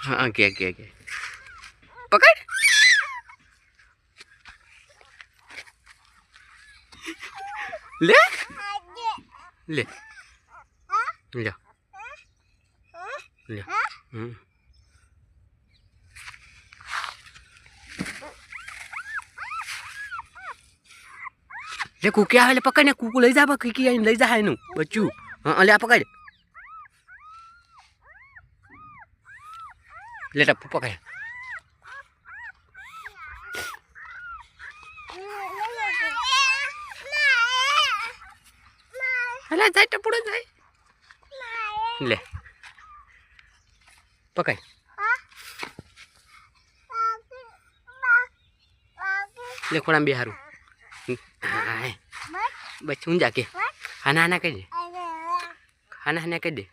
હા કે પકડ લે લે લે લે લે કુકી આવે લે પકડ ને કુકુ લઈ જા કુકી આઈને લઈ જા એનું બચ્ચું હા લે આ પકડ લે ટપ્પુ પકડ હલા જાય ટપુડો જાય લે પકડ લે ખોડામાં બે હારું બસ હું જા કે હાના કહી દે હાના કહી દે